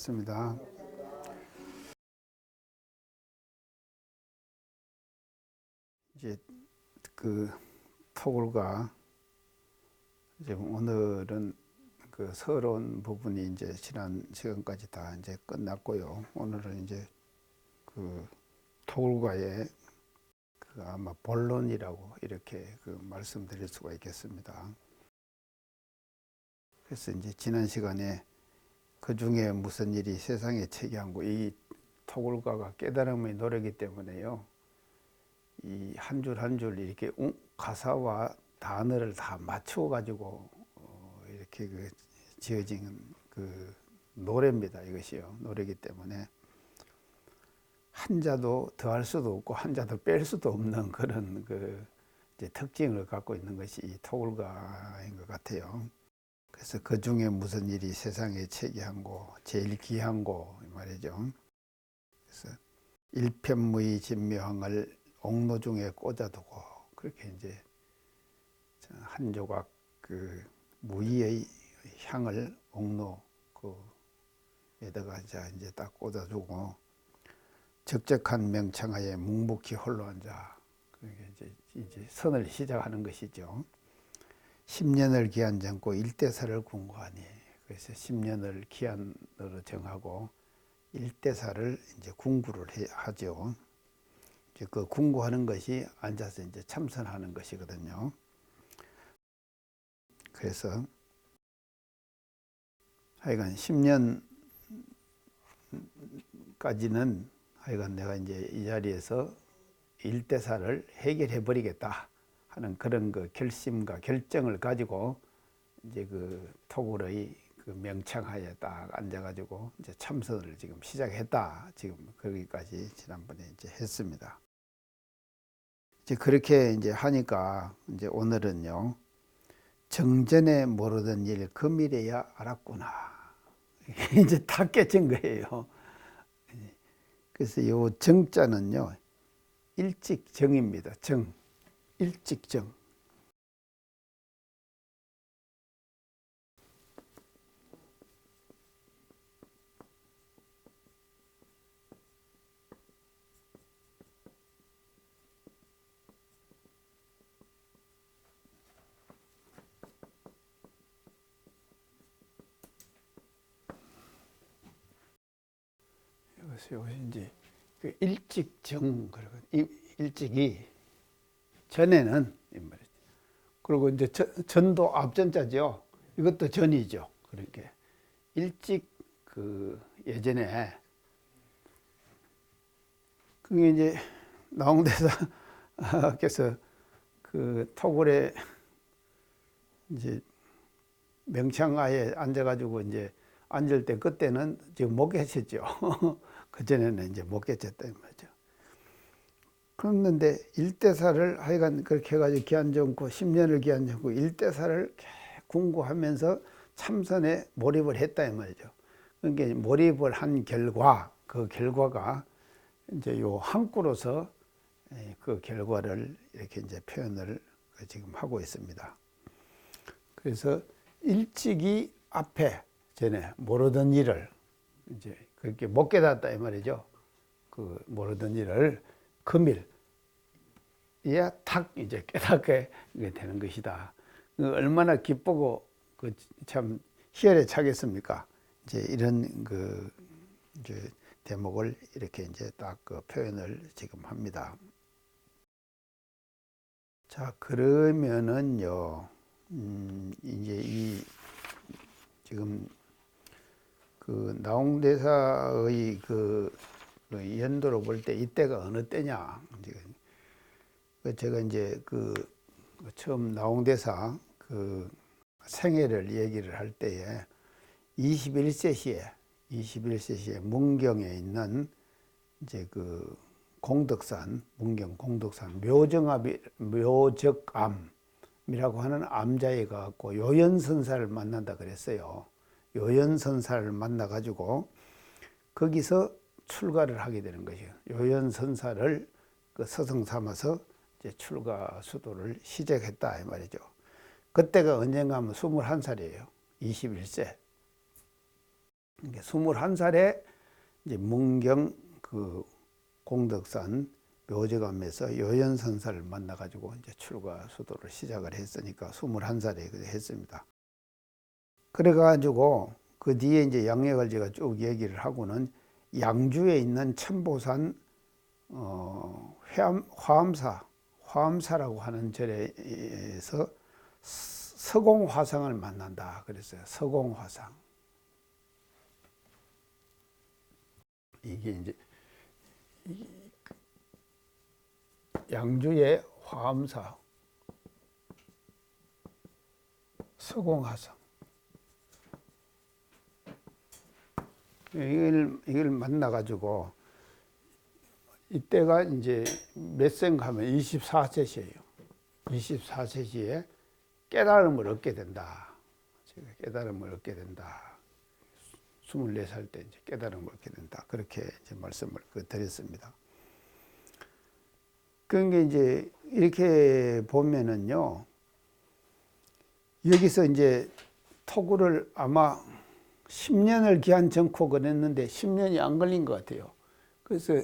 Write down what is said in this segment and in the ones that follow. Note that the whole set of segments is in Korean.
하겠습니다. 이제 그 토굴과 이제 오늘은 그 서론 부분이 이제 지난 시간까지 다 이제 끝났고요. 오늘은 이제 그 토굴과의 그 아마 본론이라고 이렇게 그 말씀드릴 수가 있겠습니다. 그래서 이제 지난 시간에 그 중에 무슨 일이 세상에 체계하고 이 토굴과가 깨달음의 노래이기 때문에요. 이 한 줄 한 줄 이렇게 가사와 단어를 다 맞추어 가지고 이렇게 그 지어진 그 노래입니다. 이것이요. 노래이기 때문에 한자도 더할 수도 없고 한자도 뺄 수도 없는 그런 그 이제 특징을 갖고 있는 것이 이 토굴과인 것 같아요. 그래서 그 중에 무슨 일이 세상에 체계한고 제일 귀한고 말이죠. 그래서 일편무의 진묘항을 옥로 중에 꽂아두고 그렇게 이제 한 조각 그 무의의 향을 옥로 그에다가 이제 딱 꽂아두고 적적한 명창하에 묵묵히 홀로 앉아 그게 이제 선을 시작하는 것이죠. 10년을 기한 정고 일대사를 궁구하니 그래서 10년을 기한으로 정하고 일대사를 이제 궁구를 하죠. 이제 그 궁구하는 것이 앉아서 이제 참선하는 것이거든요. 그래서 하여간 10년까지는 하여간 내가 이제 이 자리에서 일대사를 해결해 버리겠다 하는 그런 그 결심과 결정을 가지고 이제 그 토굴의 그 명창하에 딱 앉아가지고 이제 참선을 지금 시작했다. 지금 거기까지 지난번에 이제 했습니다. 이제 그렇게 이제 하니까 이제 오늘은요. 정전에 모르던 일 금일에야 알았구나. 이제 다 깨진 거예요. 그래서 요 정자는요. 일직정입니다. 정. 일직정. 이것이 이제 그 일직정 그리고 일직이 전에는 이 말이죠. 그리고 이제 전도 앞전자죠. 이것도 전이죠. 그러니까 일찍 그 예전에 그게 이제 나홍대사께서 그 토굴에 이제 명창하에 앉아가지고 이제 앉을 때 그때는 지금 못 계셨죠. 그 전에는 이제 못 계셨다 말이죠. 그랬는데 일대사를 하여간 그렇게 해가지고 기한 정고 10년을 기한 정고 일대사를 궁구하면서 참선에 몰입을 했다 이 말이죠. 그러니까 몰입을 한 결과 그 결과가 이제 요 한구로서 그 결과를 이렇게 이제 표현을 지금 하고 있습니다. 그래서 일찍이 앞에 전에 모르던 일을 이제 그렇게 못 깨닫다 이 말이죠. 그 모르던 일을 금일 이야 탁 이제 깨닫게 되는 것이다. 얼마나 기쁘고 그 참 희열에 차겠습니까? 이제 이런 그 이제 대목을 이렇게 이제 딱 그 표현을 지금 합니다. 자 그러면은요, 이제 이 지금 그 나홍대사의 그 연도로 볼 때 이때가 어느 때냐? 제가 이제 그 처음 나홍대사 그 생애를 얘기를 할 때에 21세시에 문경에 있는 이제 그 공덕산, 문경 공덕산 묘적암이라고 하는 암자에 가고 요연선사를 만난다 그랬어요. 요연선사를 만나가지고 거기서 출가를 하게 되는 것이에요. 요연선사를 그 서성 삼아서 이제 출가 수도를 시작했다 이 말이죠. 그때가 언젠가 하면 21살이에요. 21세. 21살에 이제 문경 그 공덕산 묘지감에서 요연선사를 만나가지고 이제 출가 수도를 시작을 했으니까 21살에 했습니다. 그래가지고 그 뒤에 이제 양력을 제가 쭉 얘기를 하고는 양주에 있는 천보산 화엄사라고 하는 절에서 서공화상을 만난다 그랬어요. 서공화상. 이게 이제 양주의 화엄사 서공화상. 이걸 만나가지고 이때가 이제 몇 세인가 하면 24세시예요. 24세시에 깨달음을 얻게 된다. 제가 깨달음을 얻게 된다. 24살 때 이제 깨달음을 얻게 된다. 그렇게 이제 말씀을 드렸습니다. 그러니까 이제 이렇게 보면은요, 여기서 이제 토구를 아마 10년을 기한 정콕을 했는데 10년이 안 걸린 것 같아요. 그래서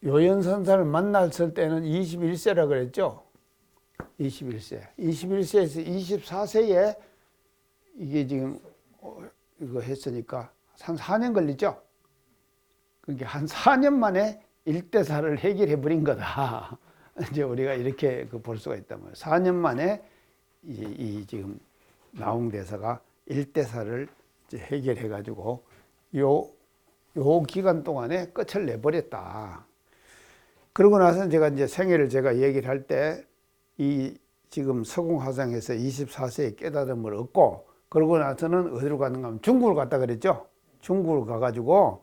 요연선사를 만났을 때는 21세라 그랬죠. 21세. 21세에서 24세에 이게 지금 이거 했으니까 한 4년 걸리죠. 그러니까 한 4년 만에 일대사를 해결해 버린 거다. 이제 우리가 이렇게 볼 수가 있다면 4년 만에 이 지금 나홍대사가 일대사를 해결해 가지고 요 기간 동안에 끝을 내버렸다. 그러고 나서 제가 이제 생애를 제가 얘기를 할 때 이 지금 서공화상에서 24세에 깨달음을 얻고 그러고 나서는 어디로 가는가 하면 중국을 갔다 그랬죠. 중국을 가가지고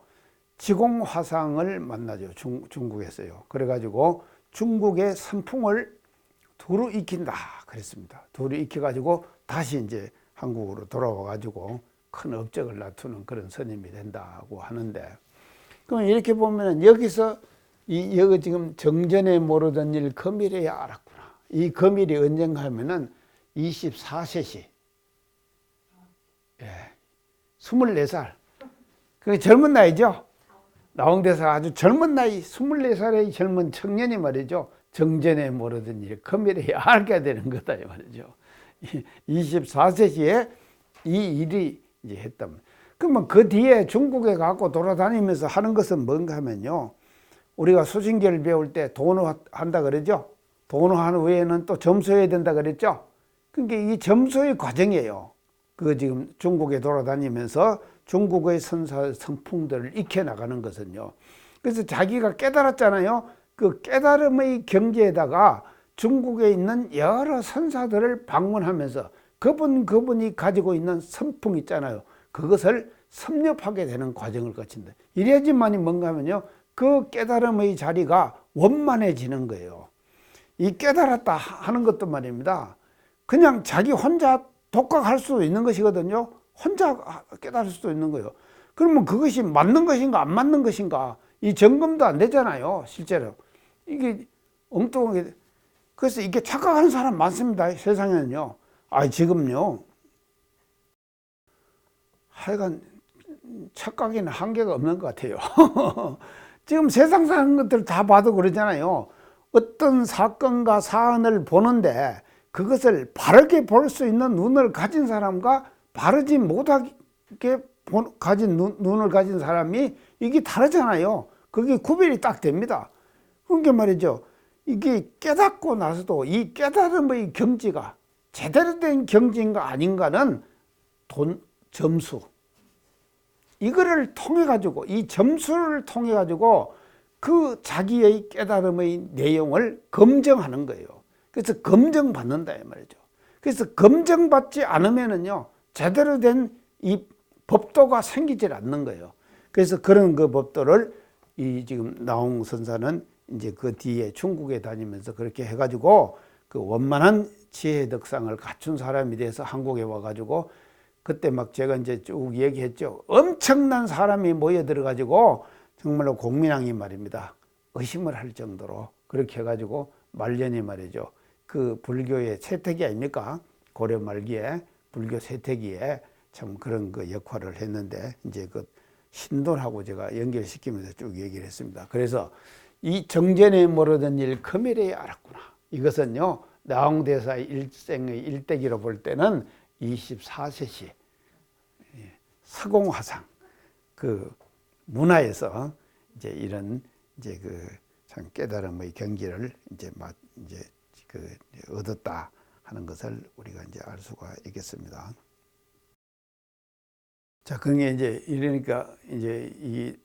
지공화상을 만나죠. 중국에서요. 그래가지고 중국의 선풍을 두루 익힌다 그랬습니다. 두루 익혀가지고 다시 이제 한국으로 돌아와가지고 큰 업적을 나투는 그런 스님이 된다고 하는데, 그럼 이렇게 보면은 여기서 여기 지금 정전에 모르던 일 거밀해야 알았구나. 이 거밀이 언젠가 하면은 24세시. 예. 24살. 그게 젊은 나이죠? 나홍대사가 아주 젊은 나이, 24살의 젊은 청년이 말이죠. 정전에 모르던 일 거밀해야 알게 되는 거다, 이 말이죠. 24세시에 이 일이 이제 했다면. 그러면 그 뒤에 중국에 가고 돌아다니면서 하는 것은 뭔가 하면요. 우리가 수신계를 배울 때 도노한다 그러죠. 도노하는 외에는 또 점수해야 된다 그랬죠. 그러니까 이 점수의 과정이에요. 그 지금 중국에 돌아다니면서 중국의 선사 성풍들을 익혀 나가는 것은요. 그래서 자기가 깨달았잖아요. 그 깨달음의 경지에다가 중국에 있는 여러 선사들을 방문하면서 그분이 가지고 있는 선풍 있잖아요. 그것을 섭렵하게 되는 과정을 거친다. 이래야지만이 뭔가 하면요. 그 깨달음의 자리가 원만해지는 거예요. 이 깨달았다 하는 것도 말입니다. 그냥 자기 혼자 독학할 수도 있는 것이거든요. 혼자 깨달을 수도 있는 거예요. 그러면 그것이 맞는 것인가 안 맞는 것인가 이 점검도 안 되잖아요. 실제로. 이게 엉뚱하게. 그래서 이게 착각하는 사람 많습니다. 세상에는요. 지금요. 하여간 착각에는 한계가 없는 것 같아요. 지금 세상 사는 것들 다 봐도 그러잖아요. 어떤 사건과 사안을 보는데 그것을 바르게 볼 수 있는 눈을 가진 사람과 바르지 못하게 가진 눈을 가진 사람이 이게 다르잖아요. 그게 구별이 딱 됩니다. 그러니까 말이죠. 이게 깨닫고 나서도 이 깨달음의 경지가 제대로 된 경지인가 아닌가는 점수. 이거를 통해 가지고 이 점수를 통해 가지고 그 자기의 깨달음의 내용을 검증하는 거예요. 그래서 검증받는다 이 말이죠. 그래서 검증받지 않으면은요 제대로 된 이 법도가 생기질 않는 거예요. 그래서 그런 그 법도를 이 지금 나홍 선사는 이제 그 뒤에 중국에 다니면서 그렇게 해가지고 그 원만한 지혜 덕상을 갖춘 사람이 돼서 한국에 와가지고 그때 막 제가 이제 쭉 얘기했죠. 엄청난 사람이 모여들어가지고 정말로 공민왕이 말입니다. 의심을 할 정도로 그렇게 해가지고 말년이 말이죠. 그 불교의 세택이 아닙니까? 고려 말기에 불교 세택기에 참 그런 그 역할을 했는데 이제 그 신돈하고 제가 연결시키면서 쭉 얘기를 했습니다. 그래서 이 정전에 모르던 일 금일에 알았구나. 이것은요 나홍대사의 일생의 일대기로 볼 때는 24세시 서공화상 그 문화에서 이제 이런 이제 그 참 깨달음의 경지를 이제 얻었다 하는 것을 우리가 이제 알 수가 있겠습니다. 자, 그게 이제 이러니까 이제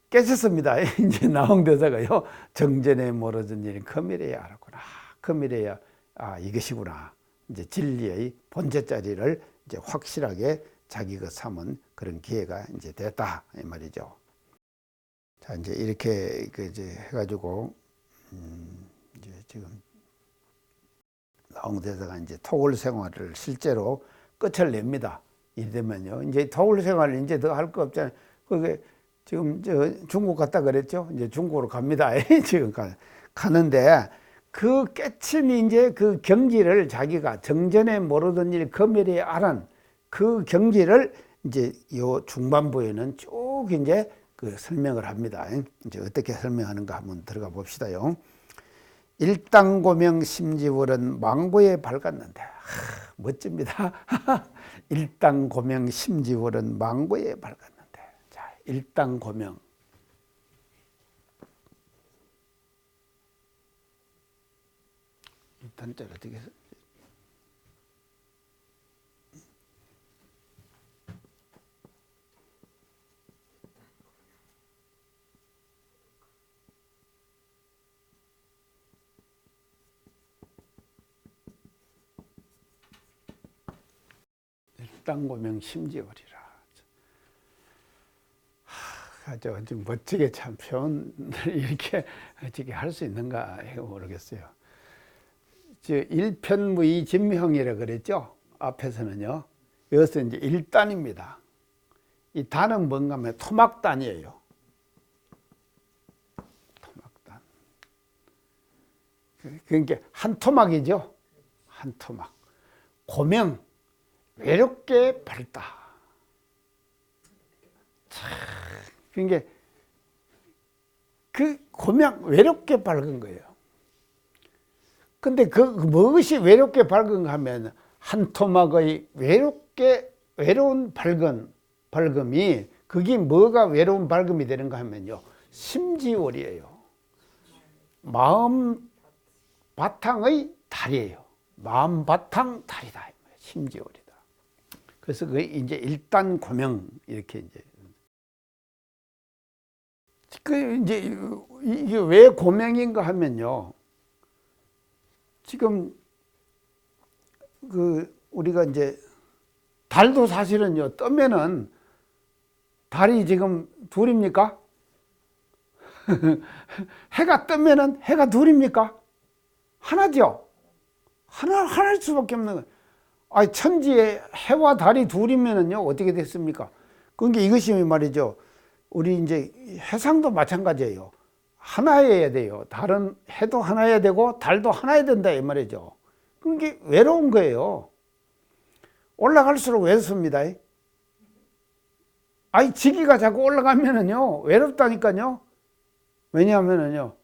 깨졌습니다. 이제 나홍대사가요 정전에 모르던 일이 금일에야 알았구나. 금일에야 이것이구나. 이제 진리의 본체 자리를 이제 확실하게 자기가 삼은 그런 기회가 이제 됐다 이 말이죠. 자, 이제 이렇게 이제 해가지고 이제 지금 나홍대사가 이제 토굴 생활을 실제로 끝을 냅니다. 이되면요 이제 토굴 생활을 이제 더 할 거 없잖아요. 그게 지금 중국 갔다 그랬죠. 이제 중국으로 갑니다. 지금 가는데 그 깨친 이제 그 경지를 자기가 정전에 모르던 일 금일에 알은 그 경지를 이제 요 중반부에는 쭉 이제 그 설명을 합니다. 이제 어떻게 설명하는가 한번 들어가 봅시다요. 일당고명 심지월은 망고에 밝았는데 멋집니다. 일당고명 심지월은 망고에 밝았는데 자 일당고명 단자를 어떻게 해서 일당고명 심지월이라. 아주 좀 멋지게 참 표현을 이렇게 어떻게 할 수 있는가 모르겠어요. 일편무의 진명이라 그랬죠. 앞에서는요. 여기서 이제 일단입니다. 이 단은 뭔가 하면 토막단이에요. 토막단. 그러니까 한 토막이죠. 한 토막. 고명. 외롭게 밝다. 그러니까 그 고명 외롭게 밝은 거예요. 근데 그 무엇이 외롭게 밝은가 하면 한 토막의 외로운 밝음이 그게 뭐가 외로운 밝음이 되는가 하면요. 심지월이에요. 마음 바탕의 달이에요. 마음 바탕 달이다. 심지월이다. 그래서 그 이제 일단 고명 이렇게 이제 이게 왜 고명인가 하면요. 지금 우리가 이제 달도 사실은요 뜨면은 달이 지금 둘입니까? 해가 뜨면은 해가 둘입니까? 하나죠. 하나일 수밖에 없는 거예요. 아니, 천지에 해와 달이 둘이면은요, 어떻게 됐습니까? 그러니까 이것이 말이죠. 우리 이제 해상도 마찬가지예요. 하나여야 돼요. 달은 해도 하나여야 되고, 달도 하나여야 된다, 이 말이죠. 그게 외로운 거예요. 올라갈수록 외롭습니다. 아니, 지기가 자꾸 올라가면은요, 외롭다니까요. 왜냐하면은요,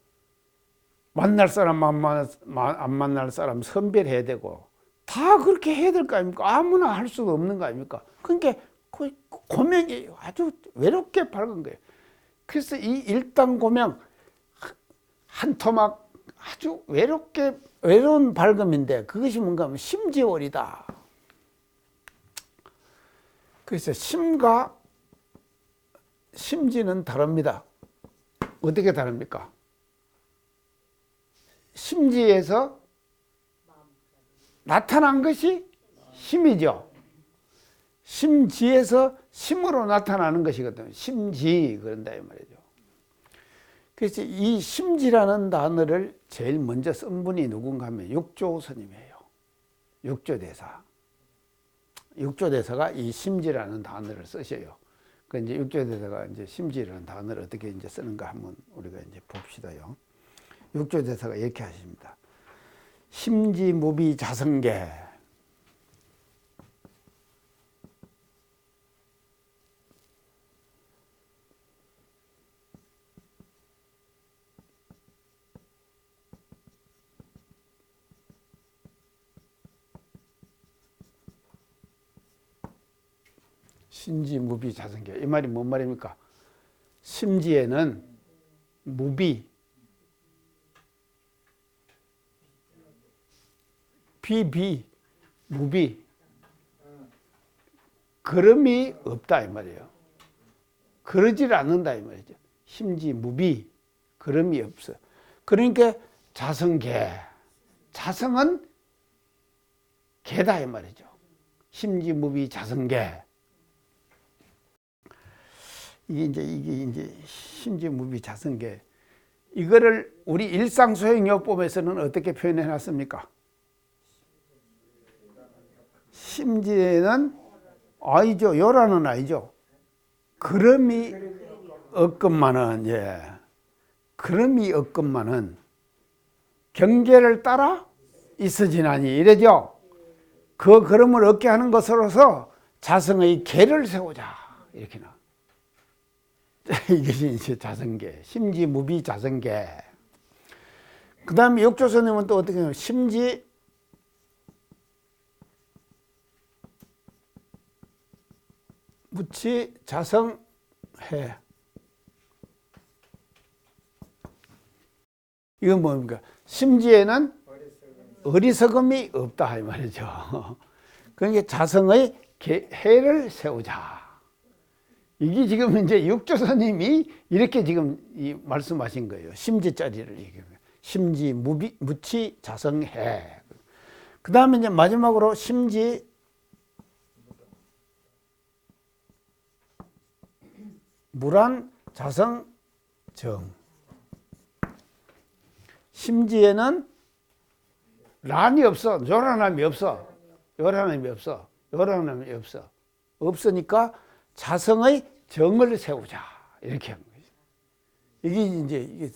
만날 사람, 안 만날 사람 선별해야 되고, 다 그렇게 해야 될 거 아닙니까? 아무나 할 수가 없는 거 아닙니까? 그러니까 고명이 아주 외롭게 밝은 거예요. 그래서 이 일당 고명 한 토막 아주 외로운 밝음인데 그것이 뭔가 하면 심지월이다. 그래서 심과 심지는 다릅니다. 어떻게 다릅니까? 심지에서 나타난 것이 심이죠. 심지에서 심으로 나타나는 것이거든요. 심지 그런다 이 말이죠. 그래서 이 심지라는 단어를 제일 먼저 쓴 분이 누군가 하면 육조 스님이에요. 육조대사. 육조대사가 이 심지라는 단어를 쓰셔요. 그 이제 육조대사가 이제 심지라는 단어를 어떻게 이제 쓰는가 한번 우리가 이제 봅시다요. 육조대사가 이렇게 하십니다. 심지무비 자성계 심지무비자성계. 이 말이 뭔 말입니까? 심지에는 무비, 무비, 그름이 없다 이 말이에요. 그러질 않는다 이 말이죠. 심지무비, 그름이 없어. 그러니까 자성계, 자성은 계다 이 말이죠. 심지무비 자성계. 이게 이제 심지무비 자성계. 이거를 우리 일상소행요법에서는 어떻게 표현해 놨습니까? 심지에는 아니죠. 요라는 아니죠. 그름이 없건만은, 예. 그름이 없건만은 경계를 따라 있어지나니 이래죠. 그 그름을 얻게 하는 것으로서 자성의 계를 세우자. 이렇게 나. 이것이 이제 자성계. 심지무비 자성계. 그 다음에 육조선님은 또 어떻게 해요? 심지 무치 자성해. 이건 뭡니까? 심지에는 어리석음이 없다 이 말이죠. 그러니까 자성의 해를 세우자. 이게 지금 이제 육조선님이 이렇게 지금 말씀하신 거예요. 심지자리를 얘기해요. 심지 무치 자성해. 그 다음에 이제 마지막으로 심지 무란 자성정. 심지에는 란이 없어. 요란함이 없어. 요란함이 없어. 요란함이 없어. 없으니까 자성의 정을 세우자. 이렇게 한 거죠. 이게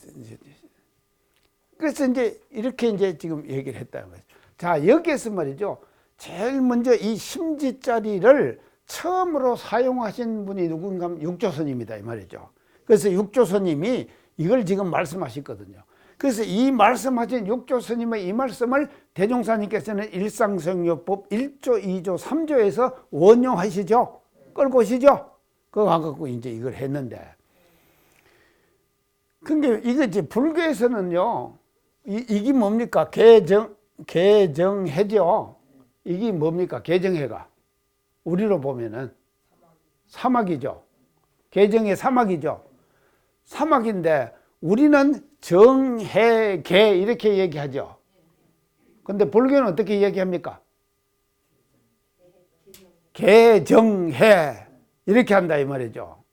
그래서 이제 이렇게 이제 지금 얘기를 했다는 거죠. 자, 여기에서 말이죠. 제일 먼저 이 심지자리를 처음으로 사용하신 분이 누군가 하면 육조선입니다. 이 말이죠. 그래서 육조선님이 이걸 지금 말씀하셨거든요. 그래서 이 말씀하신 육조스님의 이 말씀을 대종사님께서는 일상성요법 1조, 2조, 3조에서 원용하시죠. 끌고 오시죠. 그거 갖고 이제 이걸 했는데. 근데 이거 이제 불교에서는요, 이게 뭡니까? 개정해죠. 이게 뭡니까? 개정해가. 우리로 보면은 사막이죠. 개정해 사막이죠. 사막인데 우리는 정해, 개 이렇게 얘기하죠. 근데 불교는 어떻게 얘기합니까? 개정해 이렇게 한다 이 말이죠.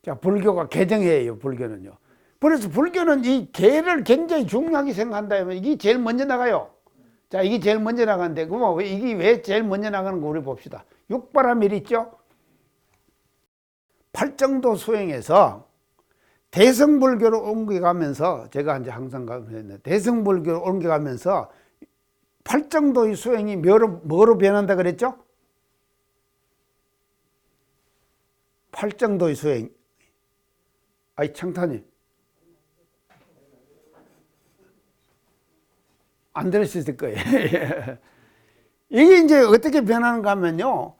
자, 불교가 개정해예요. 불교는요. 그래서 불교는 이 개를 굉장히 중요하게 생각한다. 이게 제일 먼저 나가요. 자, 이게 제일 먼저 나가는데 그럼 이게 왜 제일 먼저 나가는 거 우리 봅시다. 육바라밀 있죠. 팔정도 수행에서 대성불교로 옮겨가면서 제가 이제 항상 가면서 대성불교로 옮겨가면서 팔정도의 수행이 뭐로 변한다 그랬죠? 팔정도의 수행. 아이 청탄이 안 들으셨을 거예요. 이게 이제 어떻게 변하는가 하면요.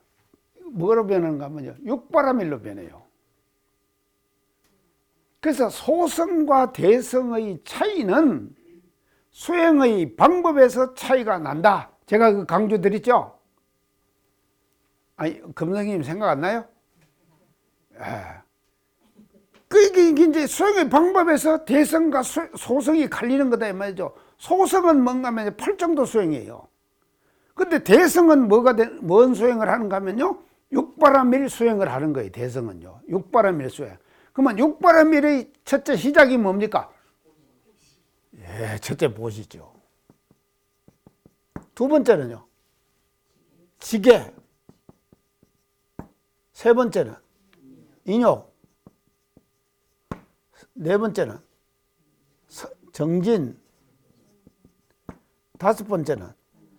뭐로 변하는가 하면요. 육바라밀로 변해요. 그래서 소성과 대성의 차이는 수행의 방법에서 차이가 난다. 제가 그 강조 드렸죠? 아니, 금성님 생각 안 나요? 그게 이제 수행의 방법에서 대성과 소성이 갈리는 거다 이 말이죠. 소성은 뭔가 하면 팔정도 수행이에요. 근데 대성은 뭔 수행을 하는가 하면요. 육바라밀 수행을 하는 거예요. 대성은요. 육바라밀 수행. 그러면 육바라밀의 첫째 시작이 뭡니까? 예, 첫째 보시죠. 두 번째는요. 지계. 세 번째는 인욕. 네 번째는 정진. 다섯 번째는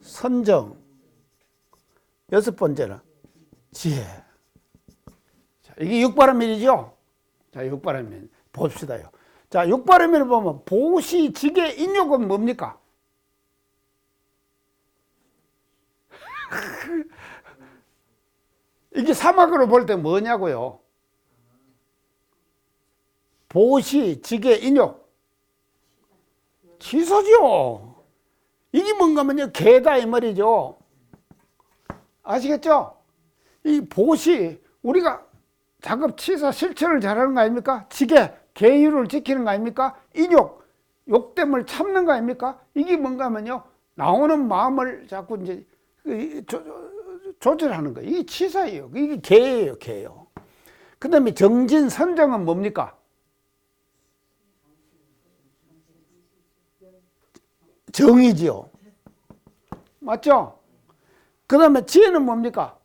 선정. 여섯 번째는 지혜. 자, 이게 육바라밀이죠. 자, 육바라밀 봅시다요. 자, 육바라밀을 보면 보시, 지계, 인욕은 뭡니까? 이게 사막으로 볼 때 뭐냐고요? 보시, 지게, 인욕. 치소죠. 이게 뭔가 하면요, 개다 이 말이죠. 아시겠죠? 이 보시, 우리가 작업, 치사, 실천을 잘하는 거 아닙니까? 지게, 계율을 지키는 거 아닙니까? 인욕, 욕됨을 참는 거 아닙니까? 이게 뭔가 하면요, 나오는 마음을 자꾸 이제 조절하는 거예요. 이게 치사예요. 이게 계예요, 계요. 그 다음에 정진, 선정은 뭡니까? 정이지요. 맞죠? 그 다음에 지혜는 뭡니까?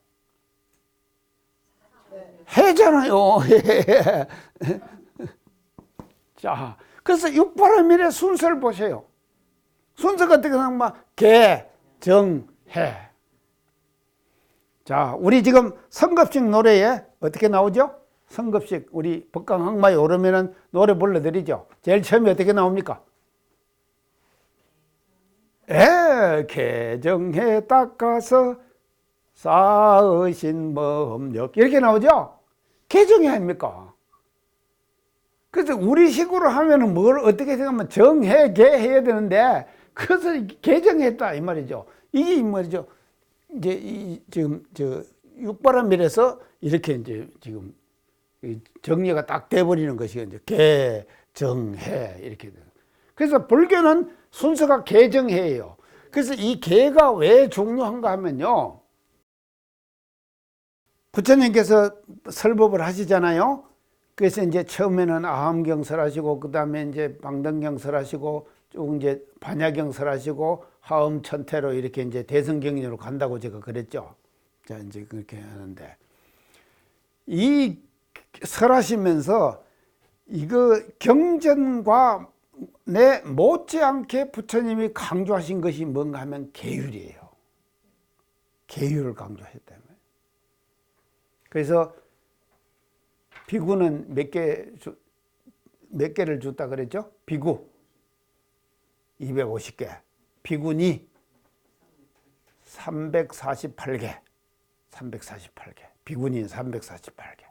해잖아요. 자, 그래서 육바라밀의 순서를 보세요. 순서가 어떻게 나오면 개, 정, 해. 자, 우리 지금 성급식 노래에 어떻게 나오죠? 성급식, 우리 법강항마에 오르면은 노래 불러드리죠. 제일 처음에 어떻게 나옵니까? 개정해 닦아서 쌓으신 법력. 이렇게 나오죠? 개정이 아닙니까? 그래서 우리식으로 하면은 뭘 어떻게 생각하면 정해, 개해야 되는데, 그것을 개정했다, 이 말이죠. 이게 이 말이죠. 이제 지금 육바라밀에서 이렇게 이제 지금 정리가 딱 돼버리는 것이 이제 개, 정, 해 이렇게 돼요. 그래서 불교는 순서가 개정해예요. 그래서 이 개가 왜 중요한가 하면요, 부처님께서 설법을 하시잖아요. 그래서 이제 처음에는 아함경설 하시고, 그 다음에 이제 방등경설 하시고, 쭉 이제 반야경설 하시고, 하음천태로 이렇게 이제 대성경전으로 간다고 제가 그랬죠. 자, 이제 그렇게 하는데, 이 설하시면서 이거 경전과 내 못지않게 부처님이 강조하신 것이 뭔가 하면 계율이에요. 계율을 강조했다. 그래서 비구는 몇 개를 줬다 그랬죠? 비구 250개, 비구니 348개, 비구니 348개.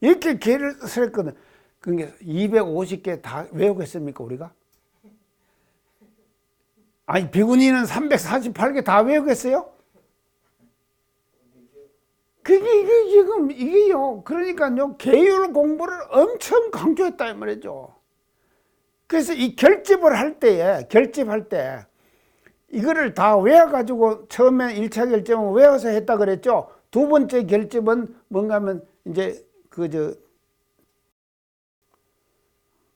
이렇게 개를 설했거든. 그러니까 250개 다 외우겠습니까, 우리가? 아니, 비구니는 348개 다 외우겠어요? 그게 지금 이게요. 그러니까요, 계율 공부를 엄청 강조했다 이 말이죠. 그래서 이 결집할 때 이거를 다 외워가지고 처음에 1차 결집은 외워서 했다 그랬죠. 두 번째 결집은 뭔가 하면 이제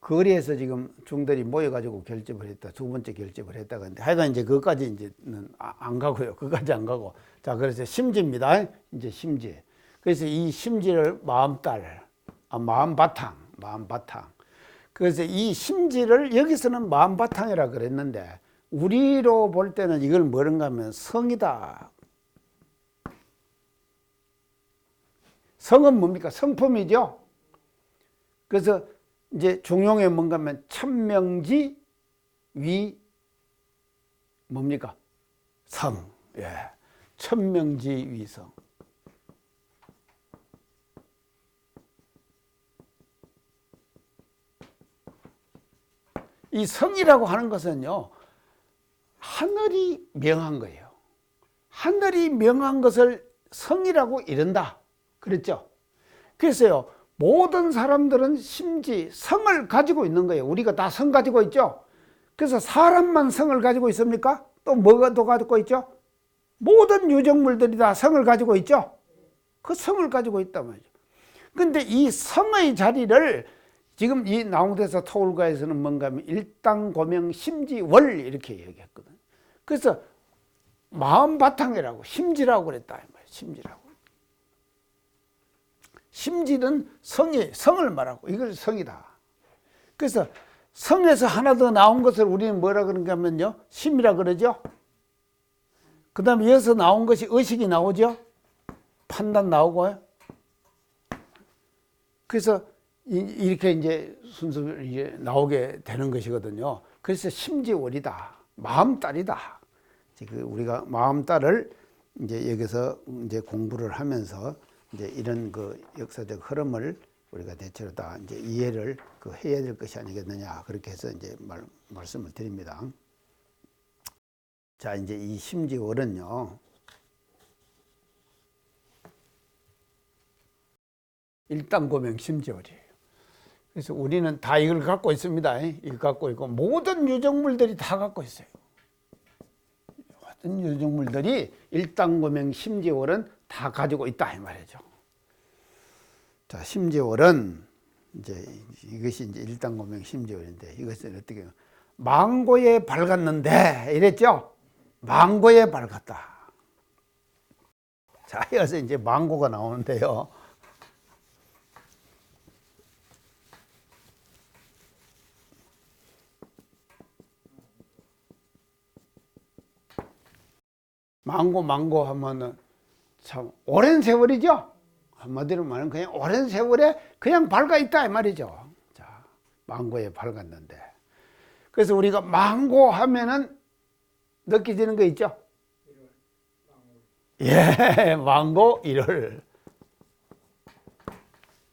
거리에서 지금 중들이 모여가지고 결집을 했다. 두 번째 결집을 했다. 근데 하여간 이제 그것까지 이제는 안 가고요. 그것까지 안 가고. 자, 그래서 심지입니다. 이제 심지. 그래서 이 심지를 마음딸, 마음바탕. 그래서 이 심지를 여기서는 마음바탕이라 그랬는데, 우리로 볼 때는 이걸 뭐른가 하면 성이다. 성은 뭡니까? 성품이죠. 그래서 이제 중용에 뭔가 하면 천명지 위 뭡니까? 성. 예. 천명지 위성. 이 성이라고 하는 것은요, 하늘이 명한 거예요. 하늘이 명한 것을 성이라고 이른다. 그랬죠? 그래서요, 모든 사람들은 심지 성을 가지고 있는 거예요. 우리가 다 성 가지고 있죠? 그래서 사람만 성을 가지고 있습니까? 또 뭐가 더 가지고 있죠? 모든 유정물들이 다 성을 가지고 있죠? 그 성을 가지고 있단 말이죠. 근데 이 성의 자리를 지금 이 나홍대사 토울가에서는 뭔가 하면 일당고명 심지월 이렇게 얘기했거든. 그래서 마음바탕이라고 심지라고 그랬다. 심지라고. 심지는 성을 말하고 이걸 성이다. 그래서 성에서 하나 더 나온 것을 우리는 뭐라 그런가 하면요, 심이라 그러죠. 그 다음에 여기서 나온 것이 의식이 나오죠. 판단 나오고요. 그래서 이렇게 이제 순서를 이제 나오게 되는 것이거든요. 그래서 심지월이다. 마음딸이다. 우리가 마음딸을 이제 여기서 이제 공부를 하면서 이제 이런 그 역사적 흐름을 우리가 대체로 다 이제 이해를 해야 될 것이 아니겠느냐, 그렇게 해서 이제 말씀을 드립니다. 자, 이제 이 심지월은요, 일당고명 심지월이에요. 그래서 우리는 다 이걸 갖고 있습니다. 이걸 갖고 있고, 모든 유적물들이 다 갖고 있어요. 모든 유적물들이 일당고명 심지월은 다 가지고 있다, 이 말이죠. 자, 심지월은 이것이 이제 일당고명 심지월인데, 이것은 어떻게 망고에 밝았는데 이랬죠. 망고에 밝았다. 자, 여기서 이제 망고가 나오는데요. 망고 하면은 참 오랜 세월이죠. 한마디로 말하면 그냥 오랜 세월에 그냥 밝아 있다 이 말이죠. 자, 망고에 밝았는데. 그래서 우리가 망고 하면은 느껴지는 거 있죠? 예, 망고 1월.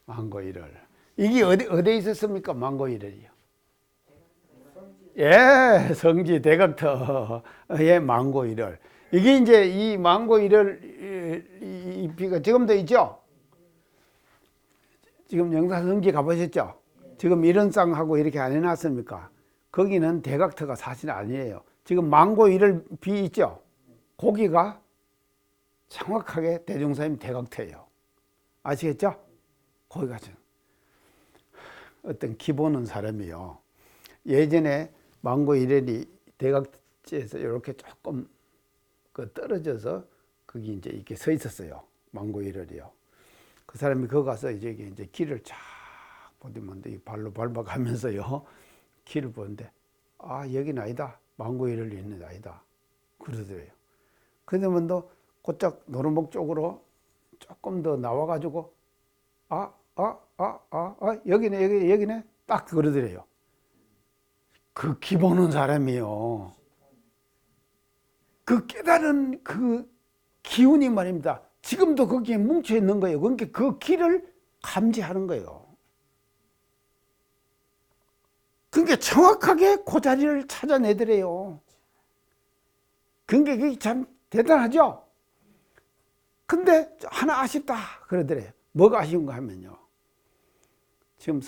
망고 1월. 이게 어디에 있었습니까? 망고 1월이요. 예, 성지 대각터의 망고 1월. 이게 이제 이 망고 1월 잎이가 지금도 있죠? 지금 영산성지 가보셨죠? 지금 이런 쌍하고 이렇게 안 해놨습니까? 거기는 대각터가 사실 아니에요. 지금 망고 1월 비 있죠? 거기가 정확하게 대종사님 대각터예요. 아시겠죠? 거기가 어떤 기보는 사람이요. 예전에 망고 1월이 대각지에서 이렇게 조금 떨어져서 거기 이제 이렇게 서 있었어요. 망고 1월이요. 그 사람이 거기 가서 이제 길을 쫙 보더만 발로 밟아가면서요. 길을 보는데, 아, 여기는 아니다. 망고 1월이 있는 데 아니다. 그러더래요. 그러면 또 곧장 노름목 쪽으로 조금 더 나와가지고, 여기네. 딱 그러더래요. 그 기보는 사람이요. 그 깨달은 그 기운이 말입니다. 지금도 거기에 뭉쳐 있는 거예요. 그러니까 그 길을 감지하는 거예요. 그러니까 정확하게 그 자리를 찾아내더래요. 그러니까 그게 참 대단하죠? 근데 하나 아쉽다 그러더래요. 뭐가 아쉬운가 하면요. 지금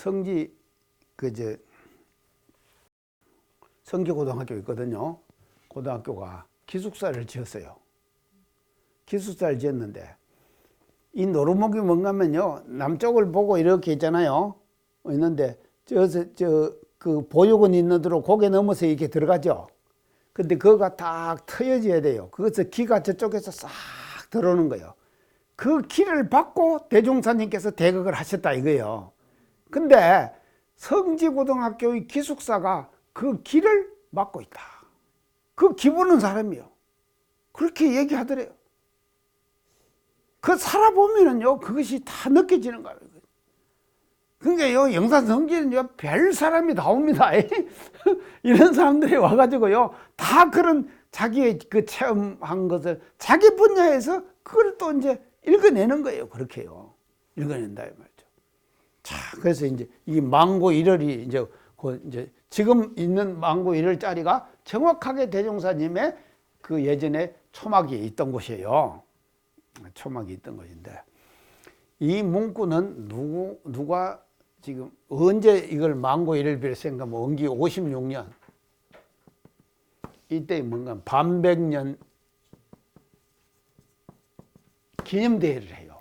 성기고등학교 있거든요. 고등학교가 기숙사를 지었어요. 기숙사를 지었는데 이 노루목이 뭔가 하면요. 남쪽을 보고 이렇게 있잖아요. 있는데 그 보육원 있는 데로 고개 넘어서 이렇게 들어가죠. 근데 그거가 딱 트여져야 돼요. 그것을 기가 저쪽에서 싹 들어오는 거예요. 그 길을 받고 대종사님께서 대각을 하셨다 이거예요. 근데 성지고등학교의 기숙사가 그 길을 막고 있다. 그 기보는 사람이요. 그렇게 얘기하더래요. 그 살아보면은요, 그것이 다 느껴지는 거예요. 그러니까 영산성지는요, 별 사람이 나옵니다. 이런 사람들이 와가지고요, 다 그런 자기의 그 체험한 것을 자기 분야에서 그걸 또 이제 읽어내는 거예요. 그렇게요. 읽어낸다, 이 말이죠. 자, 그래서 이제 이 망고 1월이 이제 지금 있는 망고 1월짜리가 정확하게 대종사님의 그 예전에 초막이 있던 곳이에요. 초막이 있던 곳인데, 이 문구는 누가 지금 언제 이걸 망고 1월비를 생각하면 원기 56년 이때 뭔가 반백년 기념대회를 해요.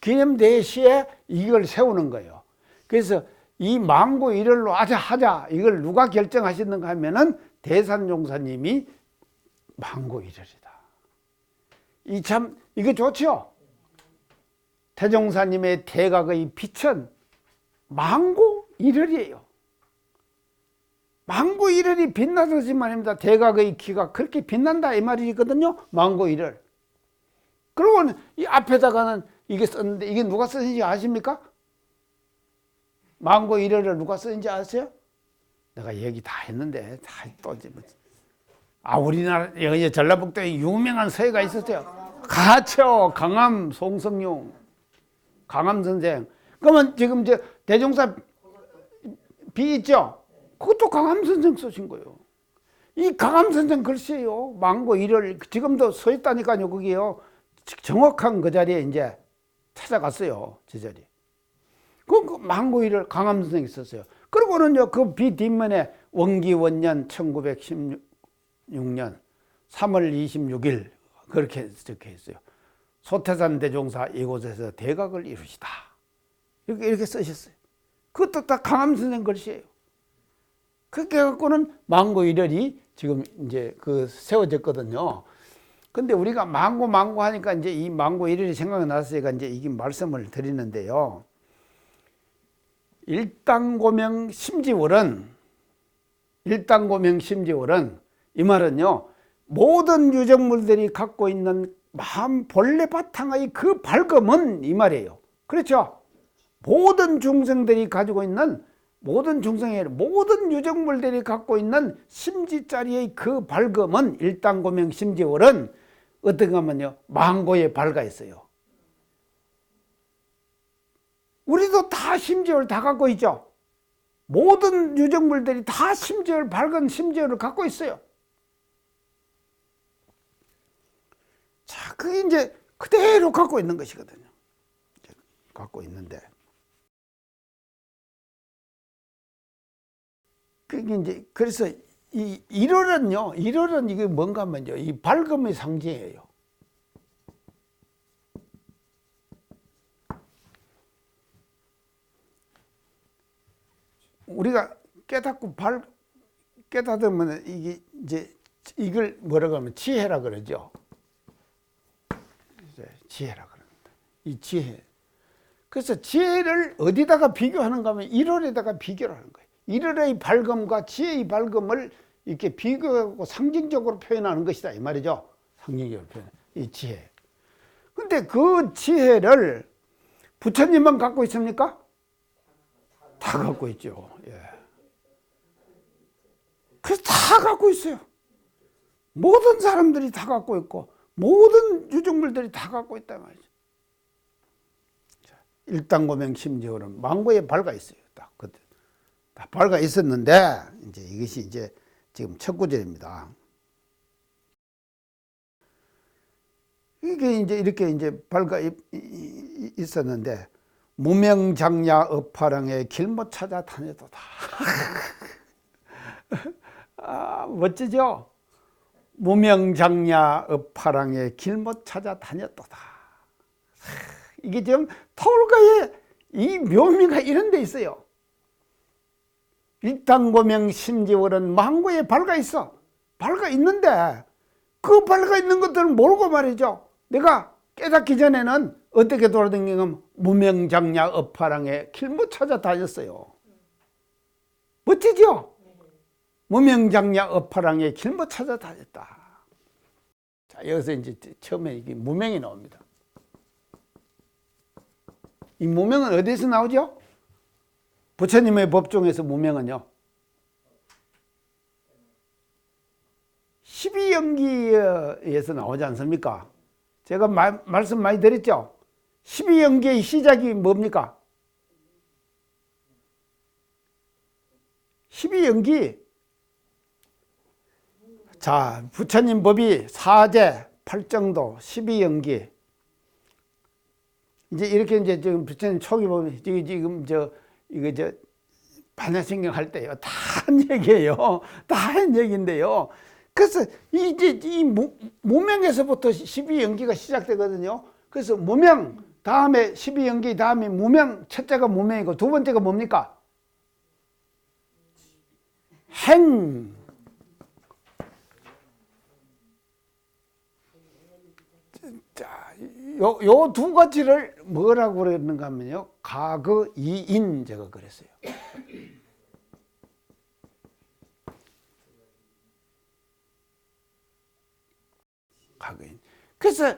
기념대회 시에 이걸 세우는 거예요. 그래서 이 망고 1월로 하자 이걸 누가 결정하셨는가 하면은 대산종사님이 망고 1월이다. 이거 좋죠? 대종사님의 대각의 빛은 망고 1월이에요. 망고 1월이 빛나듯이 말입니다. 대각의 기가 그렇게 빛난다 이 말이거든요. 망고 1월. 그리고 이 앞에다가는 이게 썼는데 이게 누가 썼는지 아십니까? 망고 1월을 누가 썼는지 아세요? 내가 얘기 다 했는데 다 또 우리나라 여기 전라북도에 유명한 서예가 있었어요. 가죠. 강암 송성룡, 강암 선생. 그러면 지금 저 대종사 비 있죠? 그것도 강암 선생 쓰신 거예요. 이 강암 선생 글씨예요. 망고 1월 지금도 서 있다니까요. 거기요. 정확한 그 자리에 이제 찾아갔어요. 저 자리. 그 망고 1월 강암 선생이 썼어요. 그리고는요, 그 비 뒷면에 원기원년 1916년 3월 26일 그렇게 적혀 있어요. 소태산 대종사 이곳에서 대각을 이루시다. 이렇게 쓰셨어요. 그것도 다 강암 선생 글씨예요. 그렇게 해갖고는 망고 1월이 지금 이제 그 세워졌거든요. 근데 우리가 망고 하니까 이제 이 망고 1월이 생각났으니까 이제 이게 말씀을 드리는데요. 일당고명 심지월은 이 말은요, 모든 유적물들이 갖고 있는 마음 본래 바탕의 그 밝음은 이 말이에요. 그렇죠? 모든 중생들이 가지고 있는 모든 유적물들이 갖고 있는 심지자리의 그 밝음은 일당고명 심지월은 어떻게 하면요, 망고에 밝아 있어요. 우리도 다 심지어를 다 갖고 있죠. 모든 유적물들이 다 심지어를 밝은 심지어를 갖고 있어요. 자, 그게 이제 그대로 갖고 있는 것이거든요. 갖고 있는데. 그게 이제 그래서 이 1월은 이게 뭔가 하면요, 이 밝음의 상징이에요. 우리가 깨닫으면 이게 이제 이걸 뭐라고 하면 지혜라 그러죠. 지혜라 그럽니다. 이 지혜. 그래서 지혜를 어디다가 비교하는가 하면 1월에다가 비교를 하는 거예요. 1월의 밝음과 지혜의 밝음을 이렇게 비교하고 상징적으로 표현하는 것이다 이 말이죠. 상징적으로 표현. 이 지혜. 근데 그 지혜를 부처님만 갖고 있습니까? 다 갖고 있죠. 예. 그래서 다 갖고 있어요. 모든 사람들이 다 갖고 있고 모든 유적물들이 다 갖고 있단 말이죠. 일당고명 심지어는 망고에 밝아 있어요. 딱 그때 다 밝아 있었는데 이제 이것이 이제 지금 첫 구절입니다. 이게 이제 이렇게 이제 밝아 있었는데 무명장야 업화랑의 길 못 찾아 다녀도다. 멋지죠? 무명장야 업화랑의 길 못 찾아 다녔도다. 이게 지금 토울가의 이 묘미가 이런 데 있어요. 일당고명 심지월은 망고에 밝아 있어. 밝아 있는데 그 밝아 있는 것들을 모르고 말이죠. 내가 깨닫기 전에는 어떻게 돌아다니면 무명장야 업화랑의 길 못 찾아 다녔어요. 멋지죠? 무명장야 업화랑의 길 못 찾아 다녔다. 자, 여기서 이제 처음에 이게 무명이 나옵니다. 이 무명은 어디에서 나오죠? 부처님의 법중에서 무명은요, 12연기에서 나오지 않습니까? 제가 말씀 많이 드렸죠? 12연기의 시작이 뭡니까? 12연기. 자, 부처님 법이 사제, 팔정도, 12연기. 이제 이렇게 이제 지금 부처님 초기 보면 지금 이거 반야신경 할 때요. 다 한 얘기예요. 다 한 얘기인데요. 그래서 이제 이 무명에서부터 12연기가 시작되거든요. 그래서 무명 다음에 12연기 다음에 무명, 첫째가 무명이고 두 번째가 뭡니까? 행. 자, 요 두 가지를 뭐라고 그랬는가 하면요, 가그 이인 제가 그랬어요. 가그인. 그래서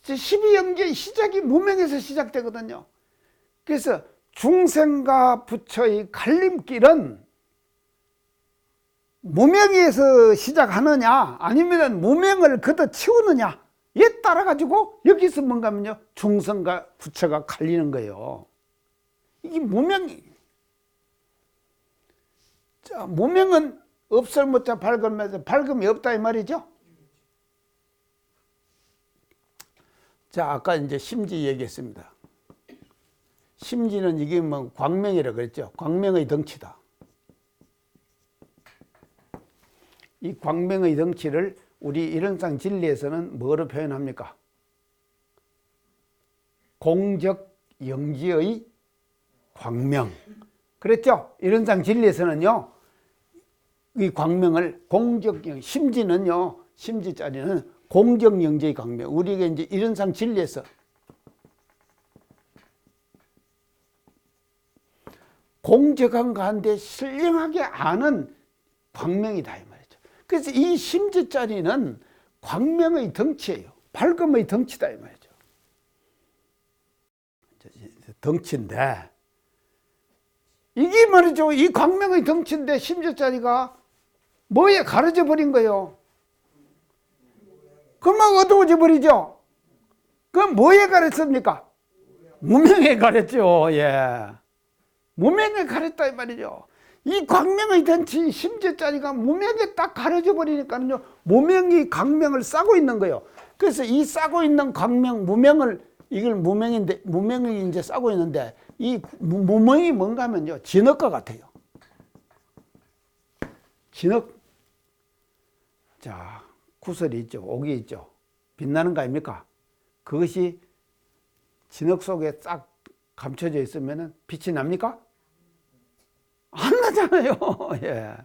12연계의 시작이 무명에서 시작되거든요. 그래서 중생과 부처의 갈림길은 무명에서 시작하느냐 아니면 무명을 걷어치우느냐에 따라 가지고 여기서 뭔가 하면요 중성과 부처가 갈리는 거예요. 이게 무명이. 자, 무명은 없을 못자 밝음에서 밝음이 없다 이 말이죠. 자, 아까 이제 심지 얘기했습니다. 심지는 이게 뭐 광명이라 그랬죠. 광명의 덩치다. 이 광명의 덩치를 우리 이론상 진리에서는 뭐로 표현합니까? 공적 영지의 광명. 그랬죠? 이론상 진리에서는요, 이 광명을 공적 영, 심지는요, 심지자리는 공적 영지의 광명. 우리가 이제 이론상 진리에서 공적한 가운데 신령하게 아는 광명이다 이 말이죠. 그래서 이 심지자리는 광명의 덩치예요. 밝음의 덩치다 이 말이죠. 덩치인데 이게 말이죠. 이 광명의 덩치인데 심지자리가 뭐에 가려져 버린 거예요? 그만 어두워져 버리죠. 그럼 뭐에 가렸습니까? 무명에 가렸죠. 예. 무명에 가렸다 이 말이죠. 이 광명의 덩치 심지자리가 무명에 딱 가려져 버리니까요. 무명이 광명을 싸고 있는 거예요. 그래서 이 싸고 있는 광명, 무명을 이걸 무명인데 무명이 이제 싸고 있는데 이 무명이 뭔가 하면요. 진흙과 같아요. 진흙. 자, 구슬이 있죠. 옥이 있죠. 빛나는 거 아닙니까? 그것이 진흙 속에 싹 감춰져 있으면 빛이 납니까? 안 나잖아요. 예.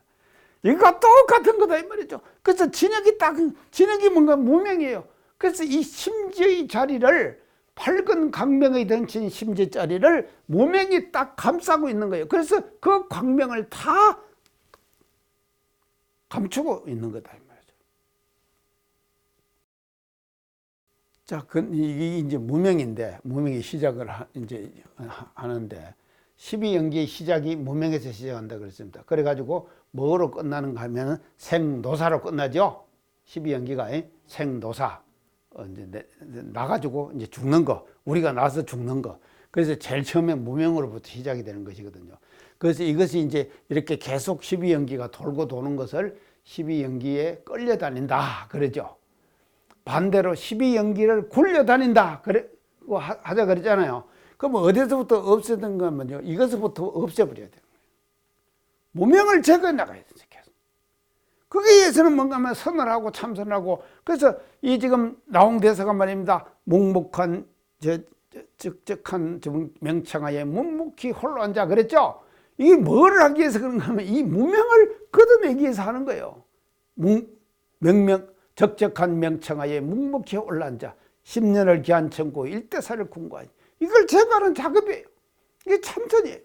이거 똑같은 거다 이 말이죠. 그래서 진흙이 뭔가 무명이에요. 그래서 이 심지의 자리를 밝은 광명의 덩친 심지 자리를 무명이 딱 감싸고 있는 거예요. 그래서 그 광명을 다 감추고 있는 거다 이 말이죠. 자, 이게 이제 무명인데 무명이 시작을 이제 하는데 12연기의 시작이 무명에서 시작한다 그랬습니다. 그래가지고 뭐로 끝나는가 하면 생노사로 끝나죠. 12연기가 생노사. 이제 나가지고 이제 죽는 거, 우리가 나서 죽는 거. 그래서 제일 처음에 무명으로부터 시작이 되는 것이거든요. 그래서 이것이 이제 이렇게 계속 12연기가 돌고 도는 것을 12연기에 끌려다닌다. 그러죠. 반대로 12연기를 굴려다닌다. 그래, 하자 그랬잖아요. 그럼 어디서부터 없애던 거면요. 이것부터 없애버려야 돼요. 무명을 제거해 나가야 돼요. 거기에 의해서는 뭔가 하면 선을 하고 참선을 하고 그래서 이 지금 나온 대사가 말입니다. 묵묵한 적적한 명창하에 묵묵히 홀로 앉아 그랬죠. 이게 뭘 하기 위해서 그런가 하면 이 무명을 걷어내기 위해서 하는 거예요. 적적한 명창하에 묵묵히 올라앉아 10년을 기한 청구 일대사를 궁구하니 이걸 제거하는 작업이에요. 이게 참선이에요.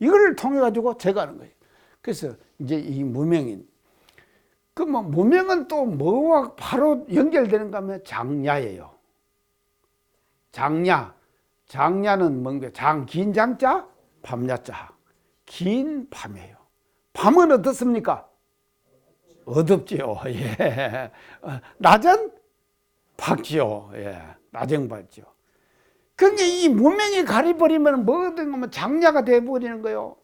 이걸 통해 가지고 제거하는 거예요. 그래서 이제 이 무명인 그 뭐 무명은 또 뭐와 바로 연결되는가 하면 장야예요. 장야는 뭔가 긴 장자, 밤야자. 긴 밤이에요. 밤은 어떻습니까? 어둡지요. 예. 낮은 밝지요. 예. 낮은 밝지요. 그러니까 이 무명이 가려버리면 뭐든 하면 장야가 돼버리는 거예요.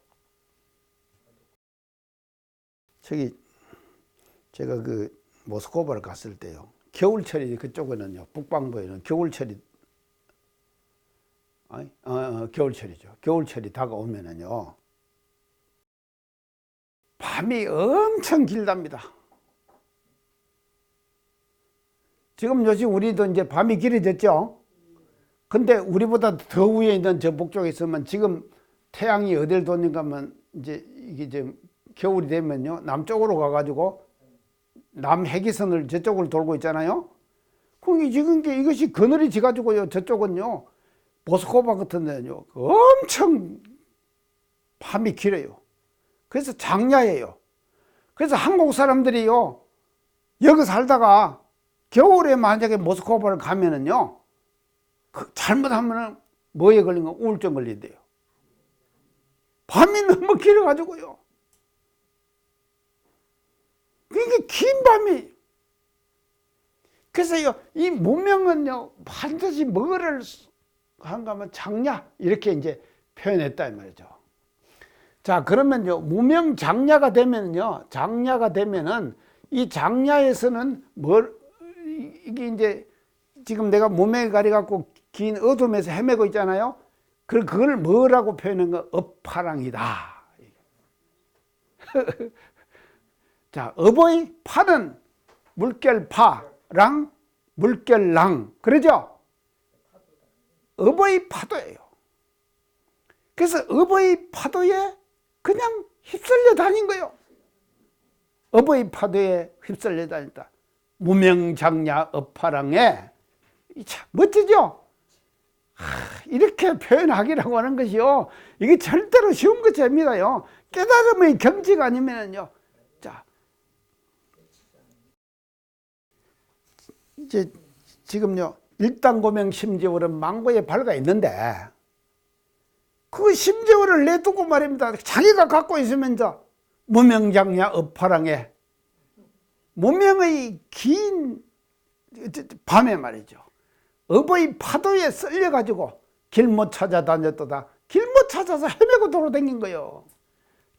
제가 그 모스크바를 갔을 때요. 겨울철이 그쪽에는요. 북방부에는 겨울철이 겨울철이죠. 겨울철이 다가오면은요. 밤이 엄청 길답니다. 지금 요즘 우리도 이제 밤이 길어졌죠. 근데 우리보다 더 위에 있는 저 북쪽에 있으면 지금 태양이 어딜 도는가 하면 이제 이게 이제 겨울이 되면요. 남쪽으로 가가지고 남해기선을 저쪽으로 돌고 있잖아요. 그럼 지금 이것이 그늘이 지가지고요. 저쪽은요. 모스크바 같은 데는요. 엄청 밤이 길어요. 그래서 장야예요. 그래서 한국 사람들이요. 여기 살다가 겨울에 만약에 모스크바를 가면은요. 잘못하면은 뭐에 걸린 거 우울증 걸린대요. 밤이 너무 길어가지고요. 이게 긴 밤이. 그래서요, 이 무명은요, 반드시 뭐를 한가 하면 장냐, 이렇게 이제 표현했다, 이 말이죠. 자, 그러면요, 무명 장냐가 되면요, 장냐가 되면은 이 장냐에서는 이게 이제 지금 내가 무명에 가려갖고 긴 어둠에서 헤매고 있잖아요. 그걸 뭐라고 표현한 거? 업파랑이다. 자, 업의 파는 물결파랑 물결랑. 그러죠? 업의 파도예요. 그래서 업의 파도에 그냥 휩쓸려 다닌 거예요. 업의 파도에 휩쓸려 다녔다. 무명장냐 업파랑에. 참 멋지죠? 이렇게 표현하기라고 하는 것이요, 이게 절대로 쉬운 것이 아닙니다요. 깨달음의 경지가 아니면요. 자, 이제 지금요, 일당고명 심지어는 망고에 발가 있는데, 그 심지어를 내두고 말입니다. 자기가 갖고 있으면서 무명장냐 업파랑에, 무명의 긴 밤에 말이죠, 업의 파도에 쓸려가지고 길 못 찾아 다녔다가 길 못 찾아서 헤매고 돌아다닌 거예요.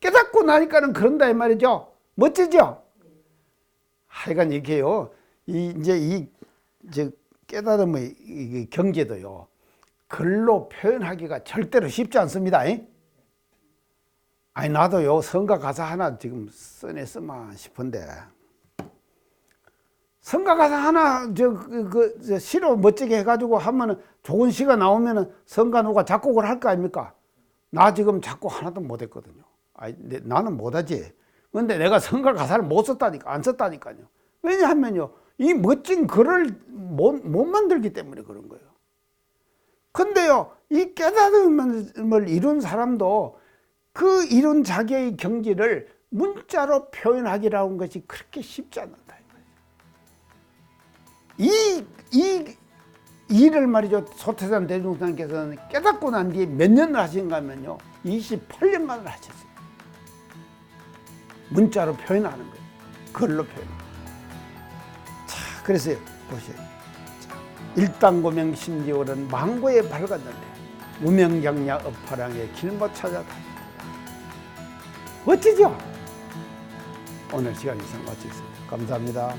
깨닫고 나니까는 그런다 이 말이죠. 멋지죠? 하여간 이게요, 이제 깨달음의 이 경지도요, 글로 표현하기가 절대로 쉽지 않습니다. 아니, 나도요, 성가 가사 하나 지금 써냈으면 싶은데, 성가 가사 하나 시로 멋지게 해가지고 하면은 좋은 시가 나오면은 성가 누가 작곡을 할 거 아닙니까? 나 지금 작곡 하나도 못 했거든요. 아니, 나는 못하지. 근데 내가 성가 가사를 못 썼다니까, 안 썼다니까요. 왜냐하면요, 이 멋진 글을 못 만들기 때문에 그런 거예요. 근데요, 이 깨달음을 이룬 사람도 그 이룬 자기의 경지를 문자로 표현하기라는 하 것이 그렇게 쉽지 않는다. 이 일을 말이죠, 소태산 대종사님께서는 깨닫고 난 뒤에 몇 년을 하신가 하면요, 28년간을 하셨어요. 문자로 표현하는 거예요. 글로 표현하는 거예요. 자, 그래서 보세요. 일당고명 심지어는 망고에 밝았는데 무명장냐 업파랑에 길 못 찾아 다닌다. 멋지죠? 오늘 시간 이상 마치겠습니다. 감사합니다.